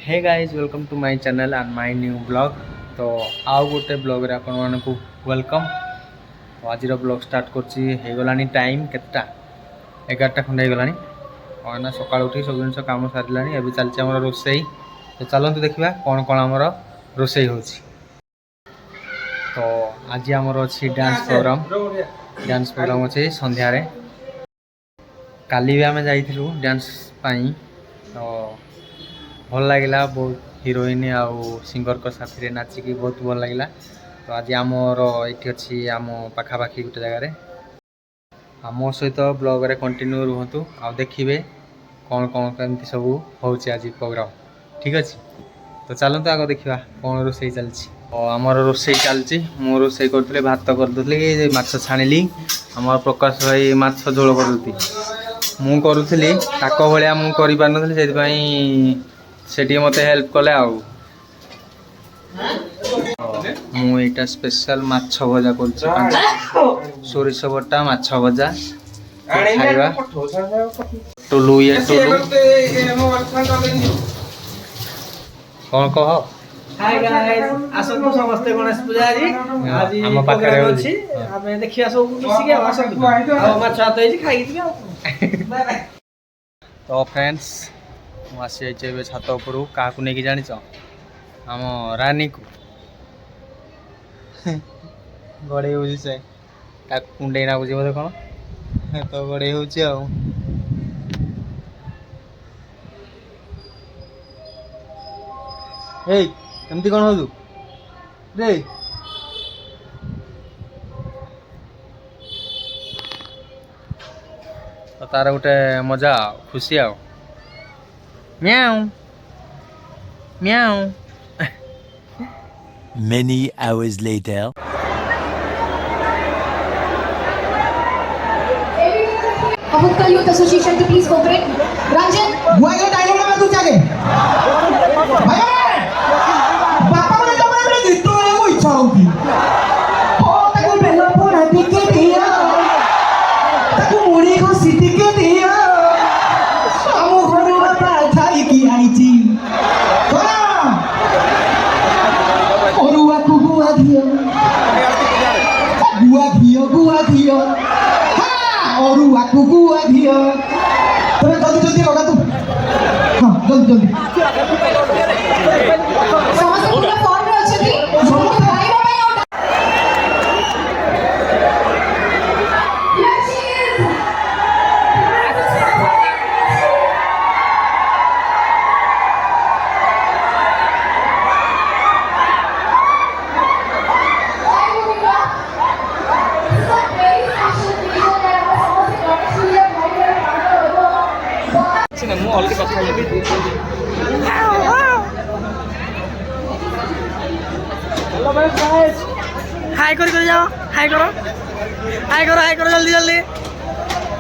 Hey guys welcome to my channel and my new blog. तो आउ गोटे blog रे आपण मानकु वेलकम। तो आज ब्लॉग स्टार्ट करगलानी टाइम केतटा 11टा खंडे गलानी और ना सकाळ उठी सब जिन काम सारानी एवं चलती आम रोसई। तो चलते देखा कौन कौन आमर रोसई हो। तो आज आमर अच्छी डांस प्रोग्राम अच्छे संध्यारे। काली भी आम जाइलु डांस पाई। तो भल लगे बहुत हिरोइन आउ सिंगर को साथी नाचिकी बहुत भल लगे। तो आज आमर ये अच्छी आम पाखापाखि गोटे जगार मो सहित ब्लॉग रे कंटिन्यू रुहतु आ देखिए कौन कौन कमी सब हो आज प्रोग्राम। ठीक अच्छे तो चलते आग देखा कौन रोसई चलती। और आमर रोसई चलती मु रोसई करी भात करदी माछ छाणिली। आम प्रकाश भाई माछ झोल करुती मु करुली ताक भाया मु कर से मत हेल्प कले मुटा स्पेशल माछ भजा कर सोरिष बटा माछ भजा खाइबा। टुलू ये टुलू कौन कह हाय गाइस आसंतु समस्त गणेश पूजा आज हम पाखरे अछि हमें देखिया सब मिसी के आसंतु आ माछ हात होई खाइ दिबे। Bye bye. तो फ्रेंड्स आसी जाइए छात उपर क्या नहीं जान आम रानी को गड़े हो से कुंडे नागुच बोधे कौन तो गड़े हो एमती कौन हो रे तो तार गोटे मजा खुशी आओ म्याऊ म्याऊ। Many hours later. Avukka Youth Association to please cooperate. Ranjan. Gua ke dialog na tu jage. Bapak mana kamu yang beri itu yang mau icauki. Oh, taku bela pun hati ke dia. Taku muri ko siti ke dia. Kamu baru bapak cari ki aiji. Kona. Oru aku gua dia. Gua dia. और वाकू गुआ दियो तोरे जल्दी जल्दी लगा तू हां जल्दी जल्दी समस्त पूरा फॉर्म रे अछती समस्त भाई भाई अलग कथा हाय कर जाओ हाय करो जल्दी जल्दी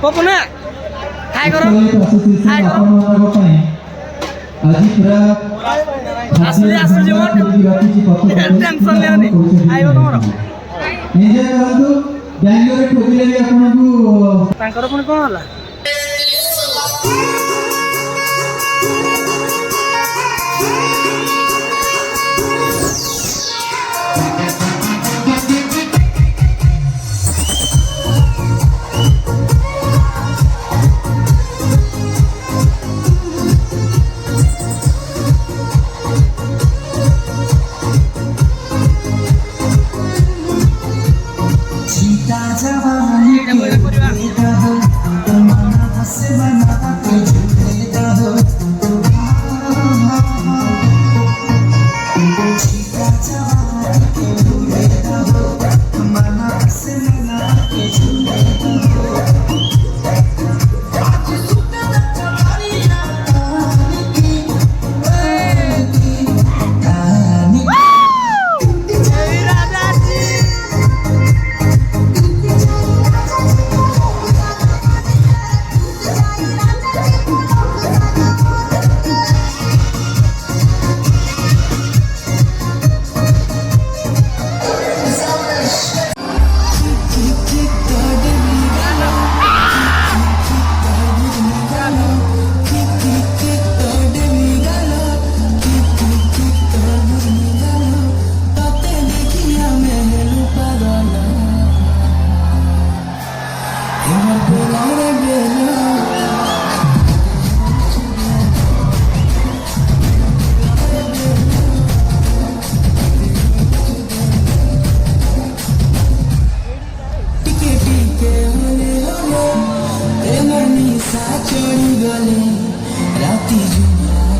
पपुना हाय करो आसुजी टेंशन लेनी आइबो तमरो निजे रहतु बैंगलोर ठोकिले भी आपनको तांकर पुनी कोन होला जवानी के बेटा हो तो मना से बना तुझे ଚଳିଗଲେ ରାତି ଜୁଆ